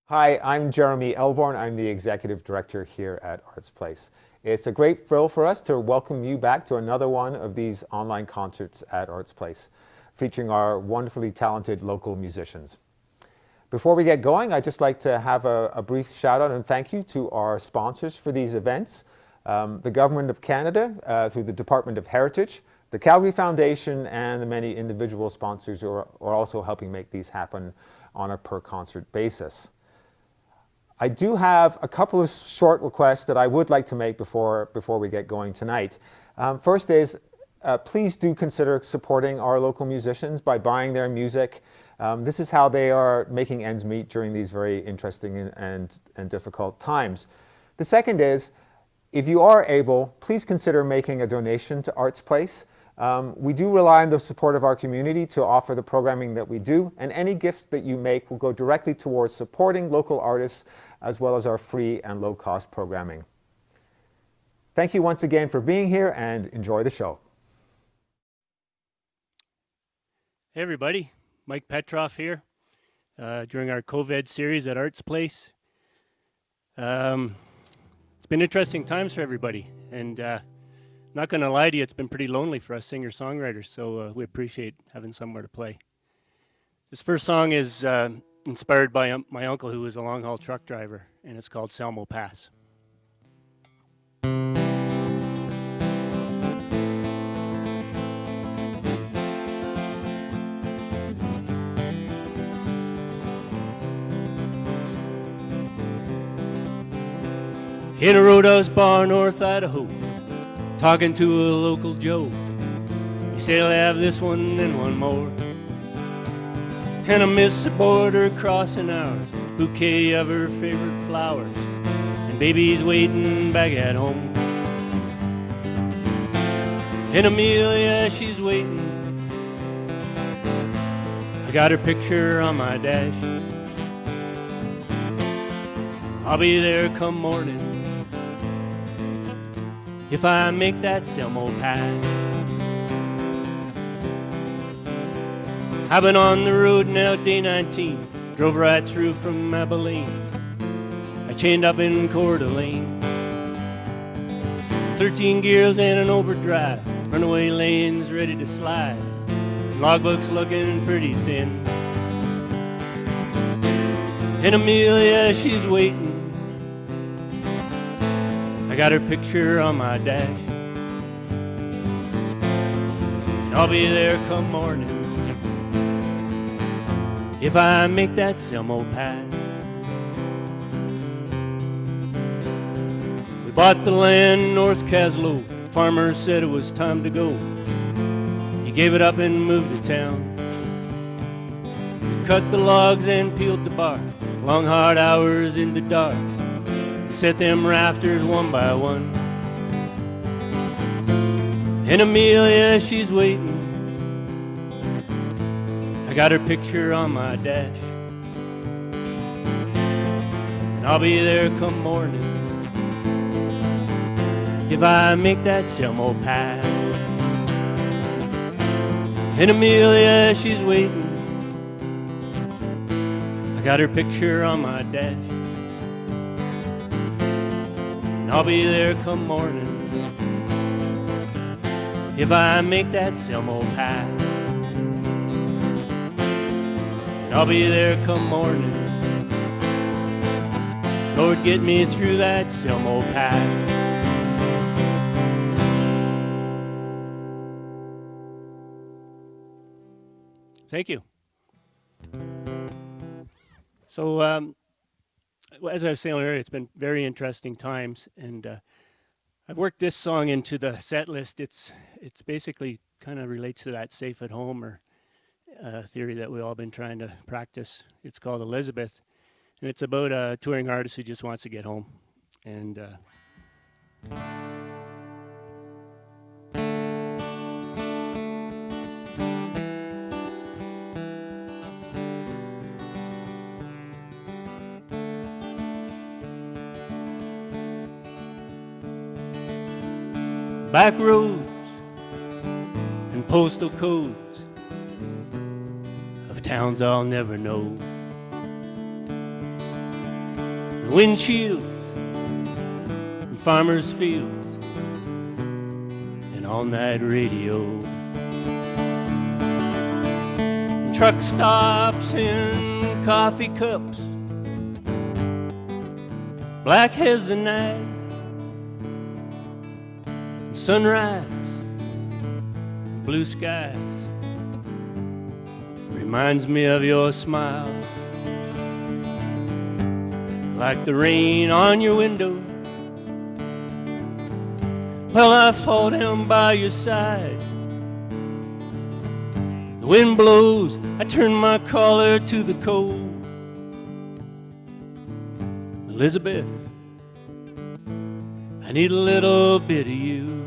Hi, I'm Jeremy Elborn. I'm the Executive Director here at artsPlace. It's a great thrill for us to welcome you back to another one of these online concerts at artsPlace, featuring our wonderfully talented local musicians. Before we get going, I'd just like to have a brief shout out and thank you to our sponsors for these events, the Government of Canada through the Department of Heritage, the Calgary Foundation, and the many individual sponsors who are also helping make these happen on a per concert basis. I do have a couple of short requests that I would like to make before we get going tonight. First is, please do consider supporting our local musicians by buying their music. This is how they are making ends meet during these very interesting and difficult times. The second is, if you are able, please consider making a donation to artsPlace. We do rely on the support of our community to offer the programming that we do, and any gift that you make will go directly towards supporting local artists as well as our free and low-cost programming. Thank you once again for being here, and enjoy the show. Hey everybody, Mike Petroff here during our COVID series at artsPlace. It's been interesting times for everybody, and not going to lie to you, it's been pretty lonely for us singer-songwriters, so we appreciate having somewhere to play. This first song is inspired by my uncle, who was a long-haul truck driver, and it's called Samel Pass. In a roadhouse bar, North Idaho, talking to a local Joe. He said, I'll have this one and one more. And I miss the border crossing ours, bouquet of her favorite flowers, and baby's waiting back at home. And Amelia, she's waiting. I got her picture on my dash. I'll be there come morning if I make that Samel Pass. I've been on the road now day 19, drove right through from Abilene. I chained up in Coeur d'Alene, 13 gears and an overdrive, runaway lanes ready to slide, logbooks looking pretty thin. And Amelia, she's waiting. I got her picture on my dash, and I'll be there come morning if I make that Samel Pass. We bought the land North Caslow. Farmer said it was time to go. He gave it up and moved to town. We cut the logs and peeled the bark, long hard hours in the dark, set them rafters one by one. And Amelia, she's waiting. I got her picture on my dash, and I'll be there come morning if I make that Samel Pass. And Amelia, she's waiting. I got her picture on my dash, and I'll be there come morning if I make that Samel Pass. I'll be there come morning. Lord, get me through that Samel Pass. Thank you. So, as I was saying earlier, it's been very interesting times, and I've worked this song into the set list. It's basically kind of relates to that safe at home or theory that we've all been trying to practice. It's called Elizabeth, and it's about a touring artist who just wants to get home. And back roads and postal codes of towns I'll never know. windshields and farmers' fields and all-night radio. And truck stops and coffee cups, black haze the night, and sunrise, and blue skies. Reminds me of your smile, like the rain on your window. Well, I fall down by your side. The wind blows, I turn my collar to the cold. Elizabeth, I need a little bit of you.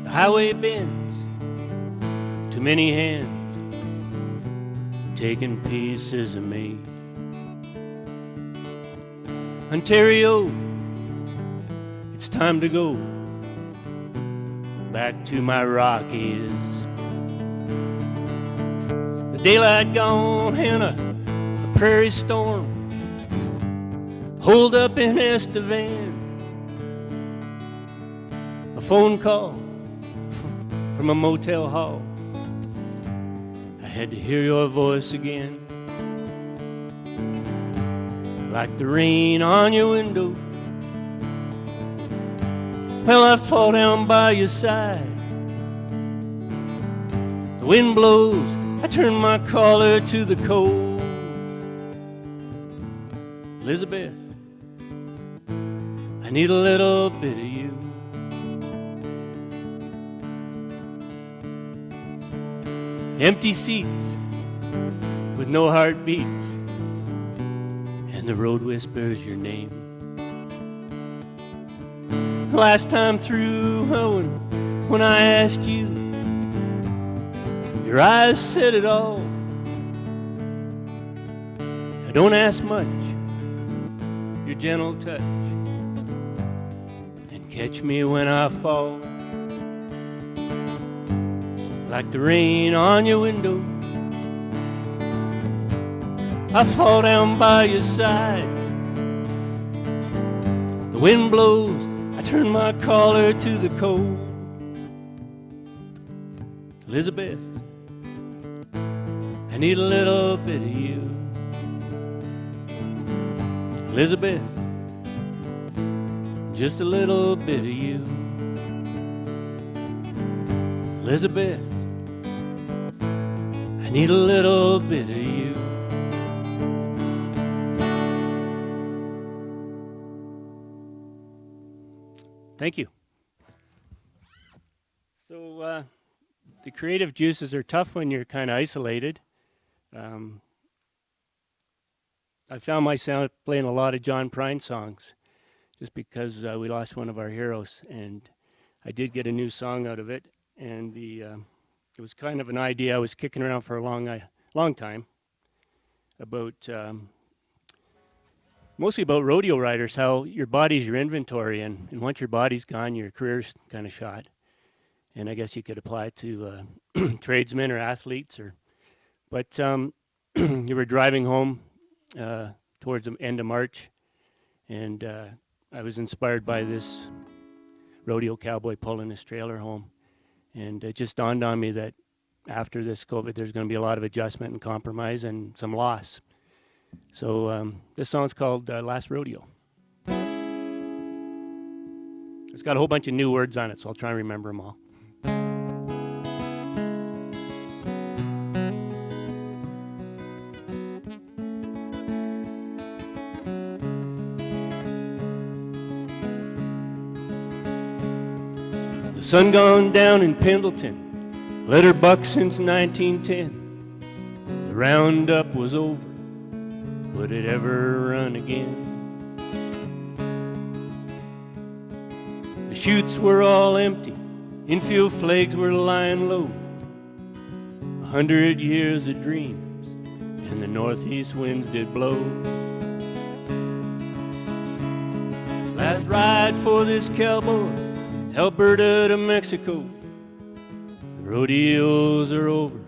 The highway bends, too many hands taking pieces of me. Ontario, it's time to go back to my Rockies. The daylight gone and a prairie storm, holed up in Estevan. A phone call from a motel hall. I had to hear your voice again, like the rain on your window. Well, I fall down by your side. The wind blows, I turn my collar to the cold. Elizabeth, I need a little bit of you. Empty seats with no heartbeats, and the road whispers your name. Last time through, when I asked you, your eyes said it all. I don't ask much, your gentle touch, and catch me when I fall. Like the rain on your window, I fall down by your side. The wind blows, I turn my collar to the cold. Elizabeth, I need a little bit of you. Elizabeth, just a little bit of you. Elizabeth, I need a little bit of you. Thank you. So the creative juices are tough when you're kind of isolated. I found myself playing a lot of John Prine songs just because we lost one of our heroes, and I did get a new song out of it, and it was kind of an idea I was kicking around for a long time about mostly about rodeo riders, how your body's your inventory, and once your body's gone, your career's kind of shot. And I guess you could apply it to tradesmen or athletes, but you were driving home towards the end of March, and I was inspired by this rodeo cowboy pulling his trailer home. And it just dawned on me that after this COVID, there's going to be a lot of adjustment and compromise and some loss. So this song's called Last Rodeo. It's got a whole bunch of new words on it, so I'll try and remember them all. The sun gone down in Pendleton, let her buck since 1910. The roundup was over, would it ever run again? The chutes were all empty, infield flags were lying low. 100 years of dreams, and the northeast winds did blow. Last ride for this cowboy, Alberta to Mexico. The rodeos are over,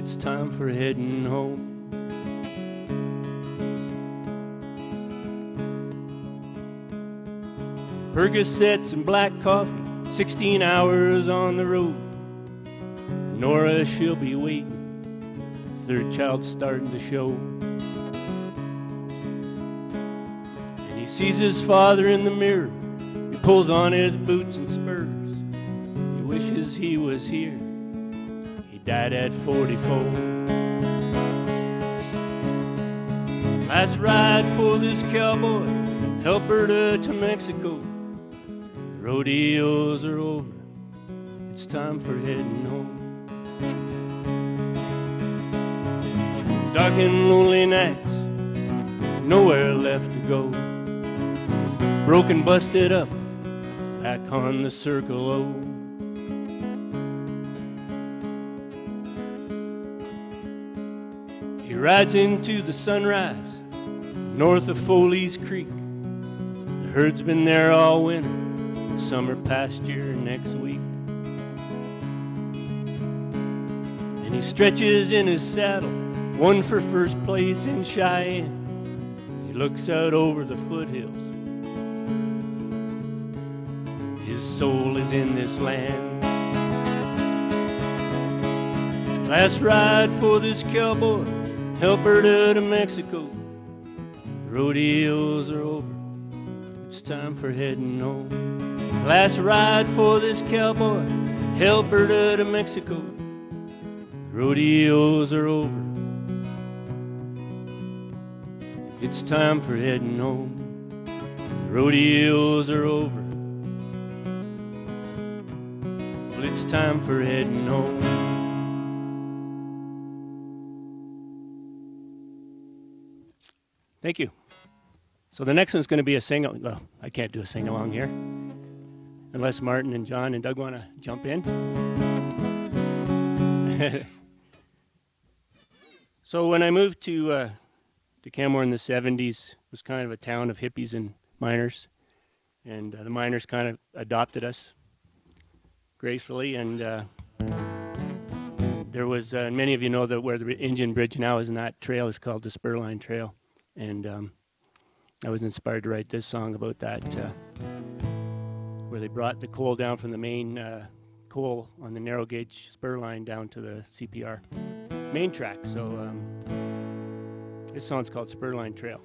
it's time for heading home. Percocets and black coffee, 16 hours on the road. Nora, she'll be waiting, third child starting to show. And he sees his father in the mirror, he pulls on his boots and spurs. He wishes he was here, he died at 44. Last ride for this cowboy, Alberta to Mexico. The rodeos are over, it's time for heading home. Dark and lonely nights, nowhere left to go. Broken, busted up, back on the Circle O. He rides into the sunrise, north of Foley's Creek. The herd's been there all winter, summer pasture next week. And he stretches in his saddle, one for first place in Cheyenne. He looks out over the foothills. His soul is in this land. Last ride for this cowboy, Alberta to Mexico. The rodeos are over, it's time for heading home. Last ride for this cowboy, Alberta to Mexico. The rodeos are over, it's time for heading home. The rodeos are over, well, it's time for heading home. Thank you. So the next one's going to be a sing-along. Well, I can't do a sing-along here, unless Martin and John and Doug want to jump in. So when I moved to Canmore in the 70s, it was kind of a town of hippies and miners, and the miners kind of adopted us gracefully, and there was, many of you know that where the Indian Bridge now is, and that trail is called the Spur Line Trail, and I was inspired to write this song about that, where they brought the coal down from the main coal on the narrow gauge spur line down to the CPR main track. So this song's called Spur Line Trail.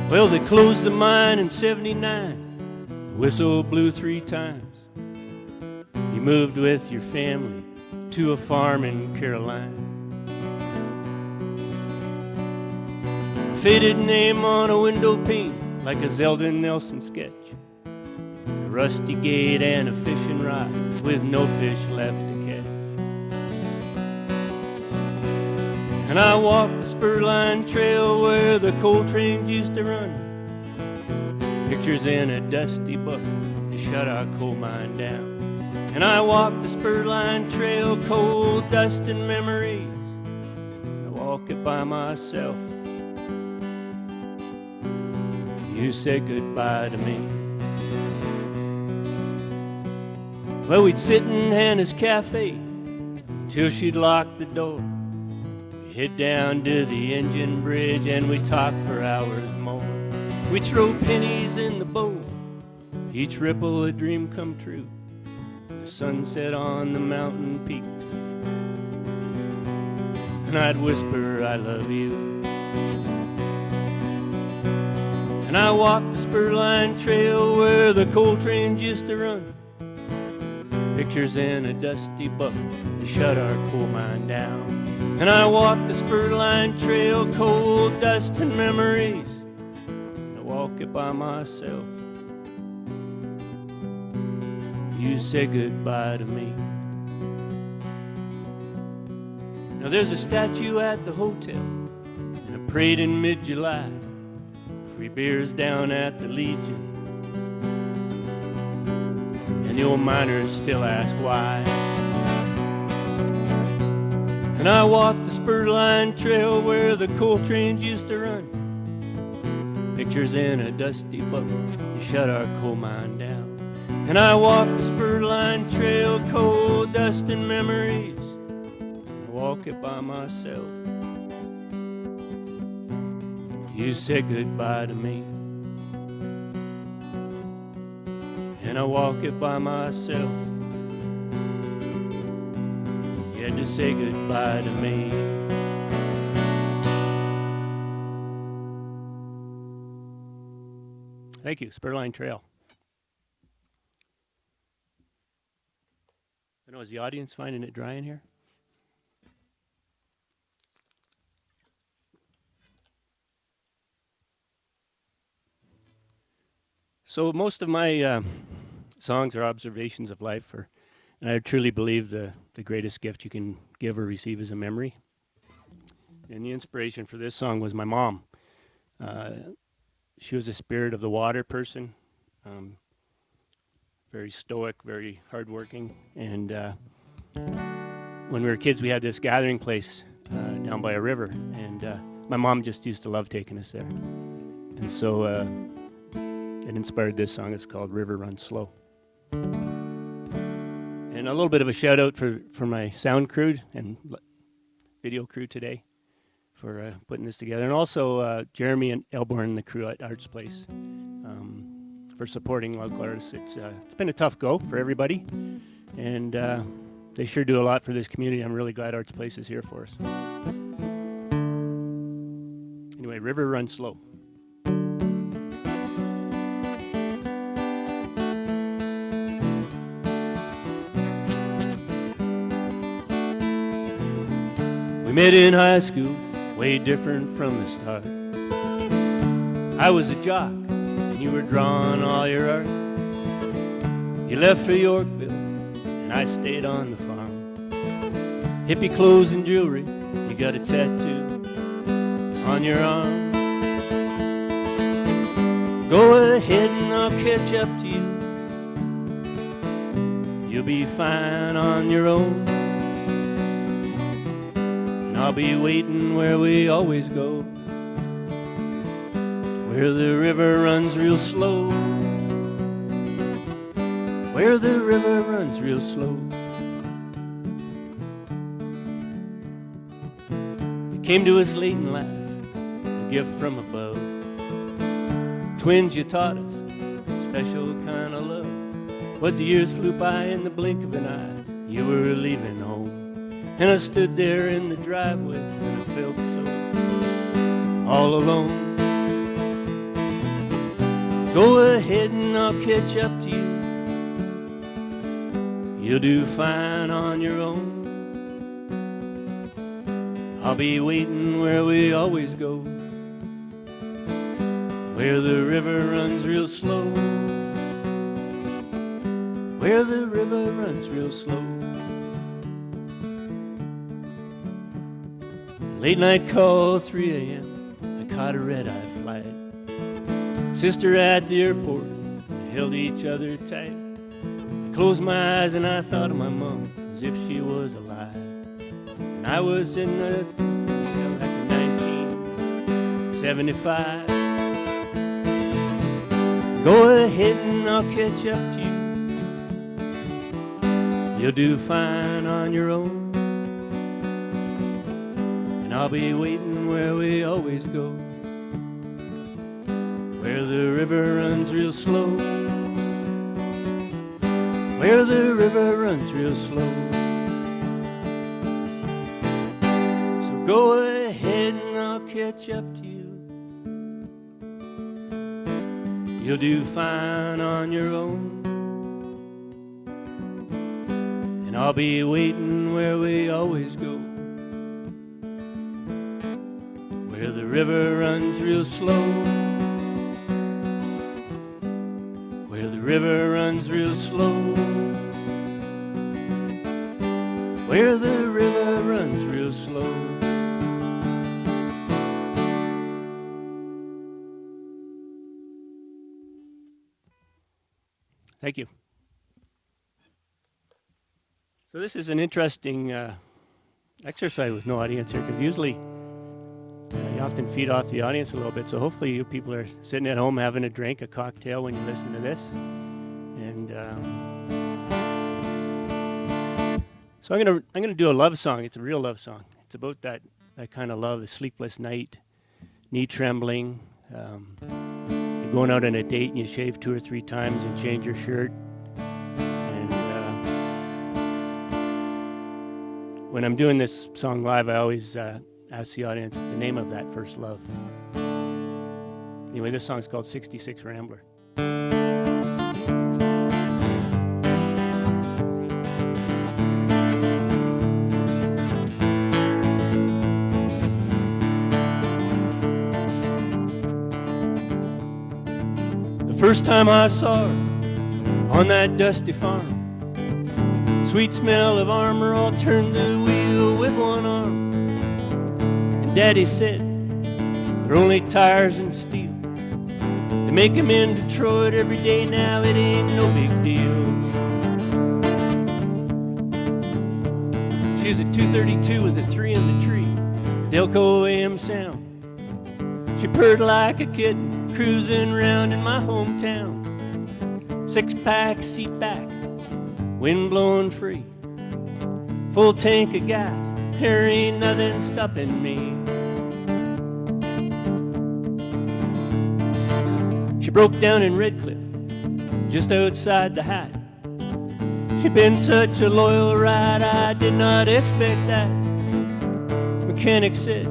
Well, they closed the mine in 79. The whistle blew 3 times. You moved with your family to a farm in Carolina. A faded name on a window pane, like a Zelda Nelson sketch. A rusty gate and a fishing rod with no fish left to catch. And I walked the Spur Line Trail where the coal trains used to run. Pictures in a dusty book, they shut our coal mine down. And I walked the Spur Line Trail, coal, dust, and memories. I walk it by myself. You said goodbye to me. Well, we'd sit in Hannah's cafe till she'd lock the door. Head down to the engine bridge and we'd talk for hours more. We'd throw pennies in the bowl, each ripple a dream come true. The sunset on the mountain peaks, and I'd whisper, I love you. And I walked the Spur Line Trail where the coal trains used to run. Pictures in a dusty book, they shut our coal mine down. And I walked the Spur Line Trail, coal, dust, and memories. I walk it by myself. You said goodbye to me. Now there's a statue at the hotel, and a parade in mid-July. Free beers down at the Legion, and the old miners still ask why. And I walked the spur line trail where the coal trains used to run. Pictures in a dusty boat, you shut our coal mine down. And I walked the spur line trail, coal dust and memories. I walk it by myself. You said goodbye to me, and I walk it by myself. You had to say goodbye to me. Thank you, Spurline Trail. I know, is the audience finding it dry in here? So most of my songs are observations of life, and I truly believe the greatest gift you can give or receive is a memory. And the inspiration for this song was my mom. She was a spirit of the water person, very stoic, very hardworking. And when we were kids, we had this gathering place down by a river, and my mom just used to love taking us there. And so it inspired this song. It's called River Runs Slow. And a little bit of a shout out for my sound crew and video crew today for putting this together. And also Jeremy and Elborn and the crew at artsPlace for supporting local artists. It's been a tough go for everybody. And they sure do a lot for this community. I'm really glad artsPlace is here for us. Anyway, River Runs Slow. We met in high school, way different from the start. I was a jock, and you were drawing all your art. You left for Yorkville, and I stayed on the farm. Hippie clothes and jewelry, you got a tattoo on your arm. Go ahead and I'll catch up to you. You'll be fine on your own. I'll be waiting where we always go, where the river runs real slow, where the river runs real slow. You came to us late in life, a gift from above. Twins, you taught us a special kind of love. But the years flew by in the blink of an eye. You were leaving home. And I stood there in the driveway, and I felt so all alone. Go ahead and I'll catch up to you. You'll do fine on your own. I'll be waiting where we always go, where the river runs real slow, where the river runs real slow. Late night call, 3 a.m. I caught a red-eye flight. Sister at the airport, we held each other tight. I closed my eyes and I thought of my mom as if she was alive. And I was in the back in 1975. Go ahead and I'll catch up to you. You'll do fine on your own. I'll be waiting where we always go, where the river runs real slow, where the river runs real slow. So go ahead and I'll catch up to you. You'll do fine on your own. And I'll be waiting where we always go, where the river runs real slow, where the river runs real slow, where the river runs real slow. Thank you. So this is an interesting exercise with no audience here, because usually you often feed off the audience a little bit. So hopefully you people are sitting at home having a drink, a cocktail when you listen to this. And so I'm gonna do a love song. It's a real love song. It's about that kind of love, a sleepless night, knee trembling. You're going out on a date and you shave 2 or 3 times and change your shirt. And when I'm doing this song live, I always ask the audience the name of that first love. Anyway, this song's called 66 Rambler. First time I saw her on that dusty farm, sweet smell of armor all turned the wheel with one arm. And Daddy said, they're only tires and steel. They make them in Detroit every day now, it ain't no big deal. She's a 232 with a 3 in the tree, Delco AM sound. She purred like a kitten, cruising round in my hometown. 6-pack, seat back, wind blowing free. Full tank of gas, there ain't nothing stopping me. She broke down in Redcliffe, just outside the Hat. She'd been such a loyal ride, I did not expect that. Mechanic said,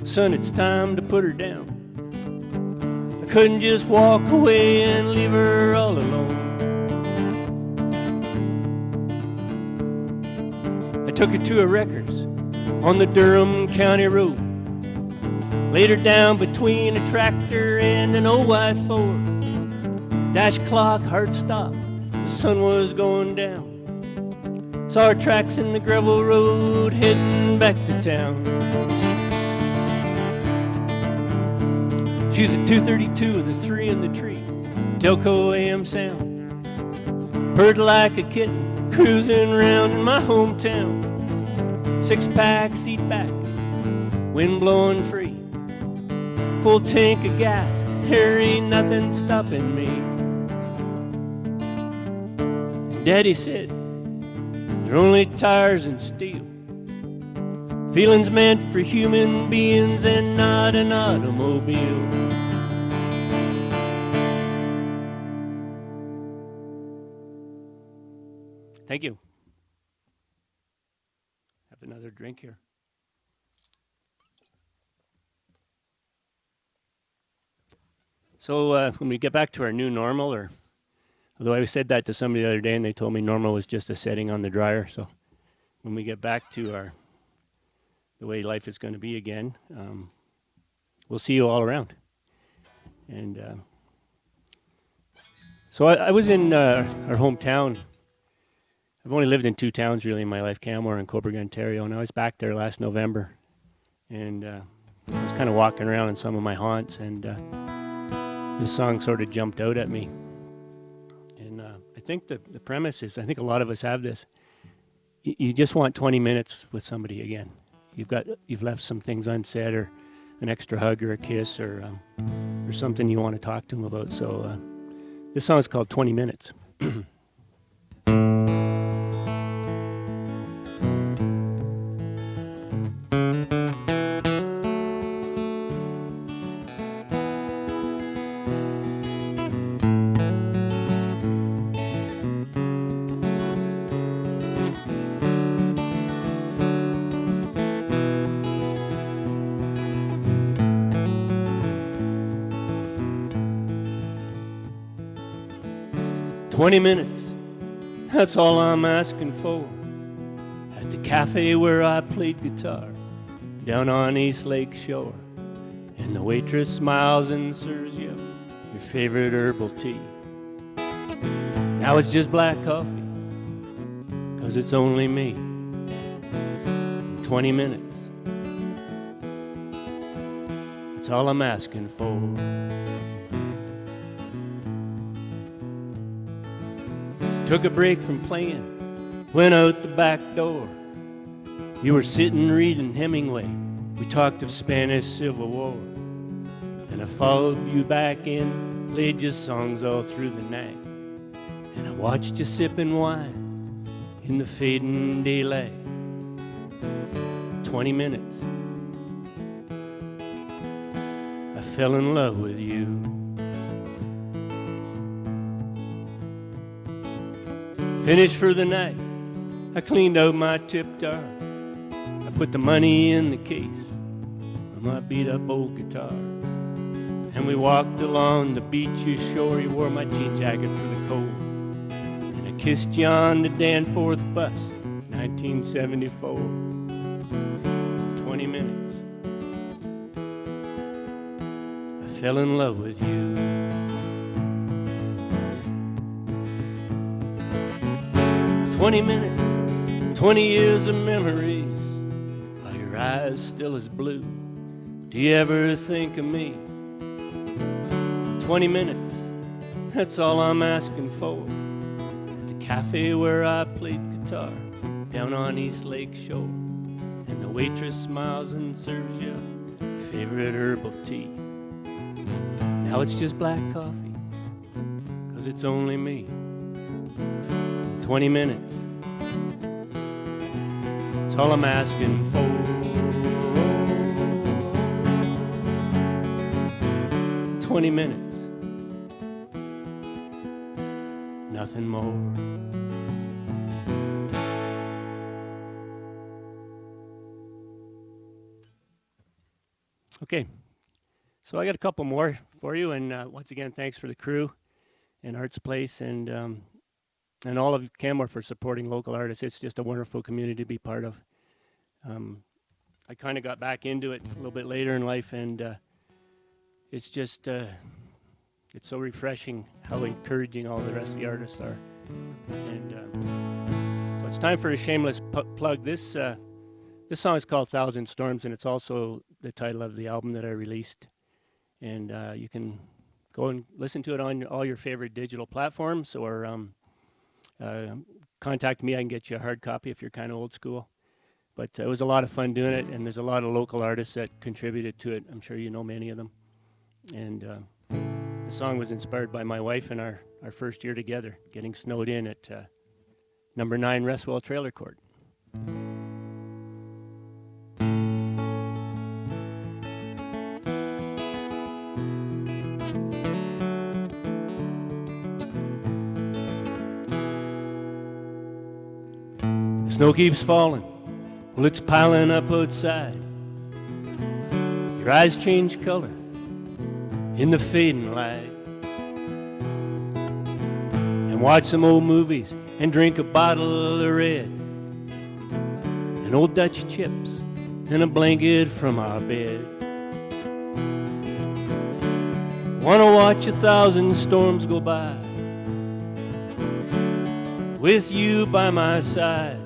son, it's time to put her down. I couldn't just walk away and leave her all alone. I took her to a Wreckers on the Durham County Road. Laid her down between a tractor and an old white Ford. Dash clock, hard stop, the sun was going down. Saw her tracks in the gravel road heading back to town. She's a 232 with a 3 in the tree, Delco AM sound. Purred like a kitten, cruising around in my hometown. 6-pack, seat back, wind blowing free. Full tank of gas, there ain't nothing stopping me. And Daddy said, they're only tires and steel. Feelings meant for human beings and not an automobile. Thank you. Have another drink here. So when we get back to our new normal, or although I said that to somebody the other day and they told me normal was just a setting on the dryer. So when we get back to the way life is going to be again, we'll see you all around. And so I was in our hometown. I've only lived in 2 towns really in my life, Canmorite and Coburg, Ontario, and I was back there last November. And I was kind of walking around in some of my haunts, and this song sort of jumped out at me. And I think the premise is, I think a lot of us have this. You just want 20 minutes with somebody again. You've left some things unsaid, or an extra hug or a kiss, or something you want to talk to them about. So this song is called 20 Minutes. 20 minutes, that's all I'm asking for. At the cafe where I played guitar, down on East Lake Shore. And the waitress smiles and serves you your favorite herbal tea. Now it's just black coffee, 'cause it's only me. 20 minutes, that's all I'm asking for. Took a break from playing, went out the back door. You were sitting reading Hemingway. We talked of Spanish Civil War. And I followed you back in, played your songs all through the night. And I watched you sipping wine in the fading daylight. 20 minutes, I fell in love with you. Finished for the night, I cleaned out my tip jar. I put the money in the case of my beat up old guitar. And we walked along the beach's shore. You wore my jean jacket for the cold. And I kissed you on the Danforth bus, 1974. 20 minutes, I fell in love with you. "20 minutes, 20 years of memories. Are your eyes still as blue? Do you ever think of me? 20 minutes, that's all I'm asking for. At the cafe where I played guitar, down on East Lake Shore. And the waitress smiles and serves you your favorite herbal tea. Now it's just black coffee, 'cause it's only me. 20 minutes, that's all I'm asking for. 20 minutes, nothing more. Okay, so I got a couple more for you, and once again, thanks for the crew and artsPlace and all of Canmore for supporting local artists. It's just a wonderful community to be part of. I kind of got back into it a little bit later in life, and it's just it's so refreshing how encouraging all the rest of the artists are. And so it's time for a shameless plug. This song is called "Thousand Storms," and it's also the title of the album that I released. And you can go and listen to it on all your favorite digital platforms, or contact me. I can get you a hard copy if you're kind of old school. But it was a lot of fun doing it, and there's a lot of local artists that contributed to it. I'm sure you know many of them. And the song was inspired by my wife and our first year together, getting snowed in at number 9 Restwell Trailer Court. The snow keeps falling, well, it's piling up outside. Your eyes change color in the fading light, and watch some old movies and drink a bottle of red, and old Dutch chips and a blanket from our bed. Wanna watch 1,000 storms go by with you by my side.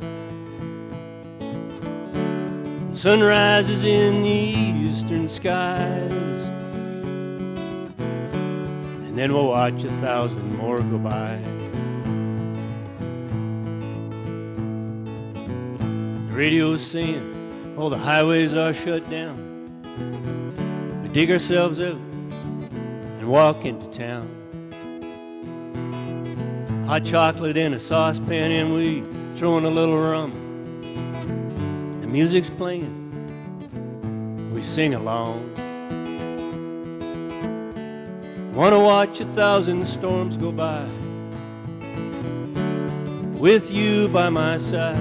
Sunrises in the eastern skies, and then we'll watch 1,000 more go by. The radio's saying all the highways are shut down. We dig ourselves out and walk into town. Hot chocolate in a saucepan, and we throw in a little rum. The music's playing, we sing along. Wanna watch 1,000 storms go by with you by my side.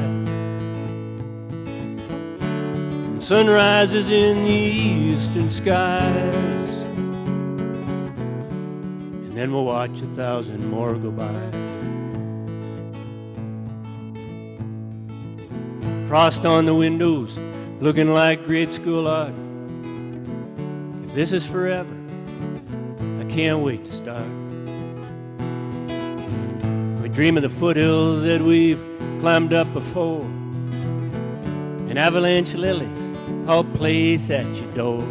And sunrises in the eastern skies, and then we'll watch 1,000 more go by. Frost on the windows, looking like grade school art. If this is forever, I can't wait to start. We dream of the foothills that we've climbed up before, and avalanche lilies all place at your door.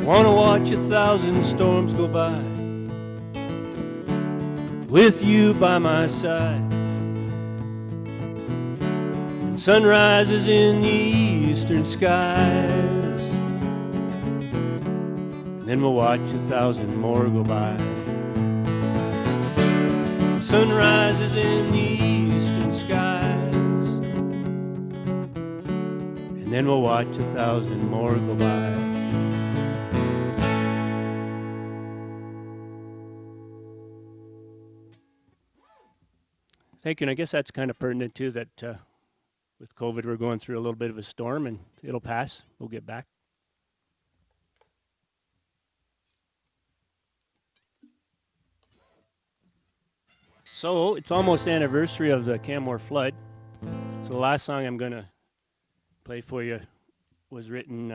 Wanna watch 1,000 storms go by with you by my side. Sun rises in the eastern skies. Then we'll watch 1,000 more go by. Sun rises in the eastern skies. And then we'll watch 1,000 more go by. Thank you, and I guess that's kind of pertinent too, that with COVID we're going through a little bit of a storm, and it'll pass. We'll get back. So it's almost the anniversary of the Canmore flood. So the last song I'm going to play for you was written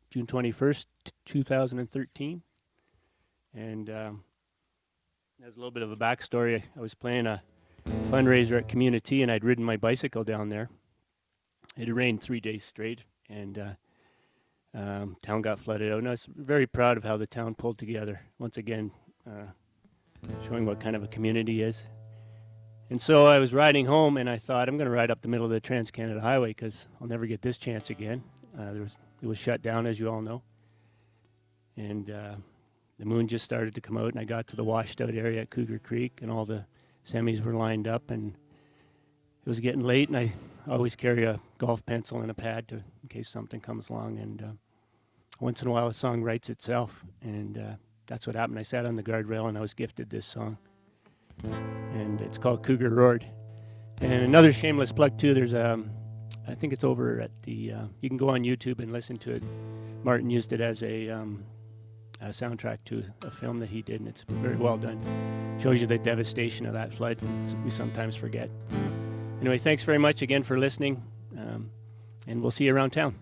June 21st, 2013. And there's a little bit of a backstory. I was playing a fundraiser at Community, and I'd ridden my bicycle down there. It had rained 3 days straight, and town got flooded out. And I was very proud of how the town pulled together. Once again, showing what kind of a community is. And so I was riding home, and I thought, I'm going to ride up the middle of the Trans-Canada Highway because I'll never get this chance again. It was shut down, as you all know. And the moon just started to come out, and I got to the washed-out area at Cougar Creek, and all the semis were lined up, and it was getting late, and I always carry a golf pencil and a pad in case something comes along. And once in a while, a song writes itself, and that's what happened. I sat on the guardrail, and I was gifted this song. And it's called Cougar Lord. And another shameless plug, too, there's I think it's over at the, you can go on YouTube and listen to it. Martin used it as a soundtrack to a film that he did, and it's very well done. Shows you the devastation of that flood. We sometimes forget. Anyway, thanks very much again for listening, and we'll see you around town.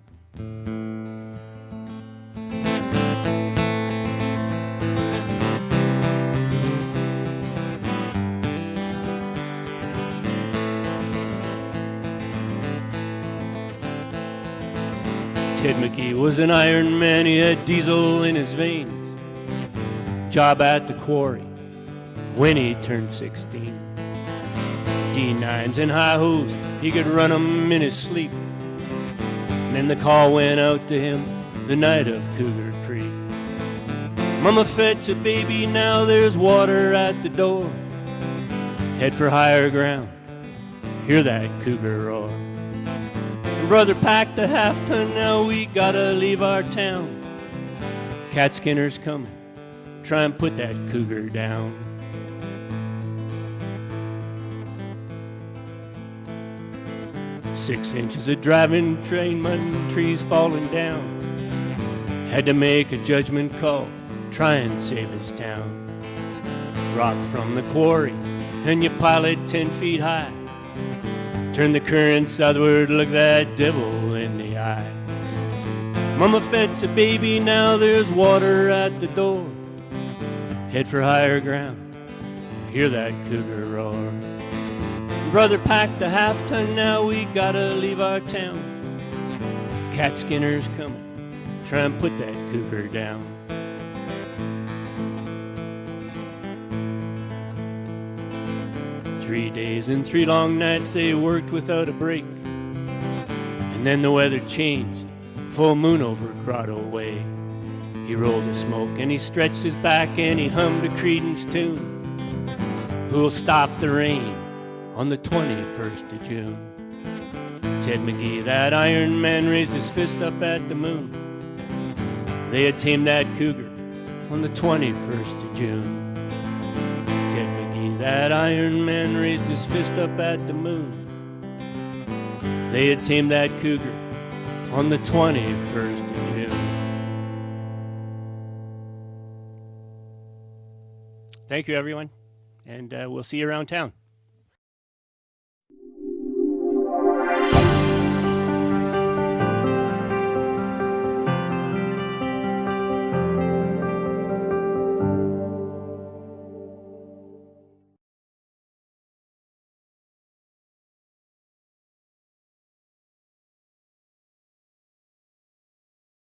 Ted McGee was an Iron Man, he had diesel in his veins. Job at the quarry when he turned 16. D9s and high-hos, he could run 'em in his sleep. And then the call went out to him the night of Cougar Creek. Mama, fetch a baby, now there's water at the door. Head for higher ground, hear that cougar roar. Brother packed the half-ton, now we gotta leave our town. Cat Skinner's coming, try and put that cougar down. Six inches of driving train, mud and trees falling down. Had to make a judgment call, try and save his town. Rock from the quarry, and you pile it 10 feet high. Turn the current southward, look that devil in the eye. Mama fetch a baby, now there's water at the door. Head for higher ground, hear that cougar roar. Brother packed the half-ton, now we gotta leave our town. Cat Skinner's coming, try and put that cougar down. Three days and 3 long nights they worked without a break. And then the weather changed, full moon over Grotto Way. He rolled a smoke and he stretched his back and he hummed a Creedence tune. Who'll stop the rain on the 21st of June? Ted McGee, that Iron Man, raised his fist up at the moon. They had tamed that cougar on the 21st of June. That Iron Man raised his fist up at the moon. They had tamed that cougar on the 21st of June. Thank you, everyone, and we'll see you around town.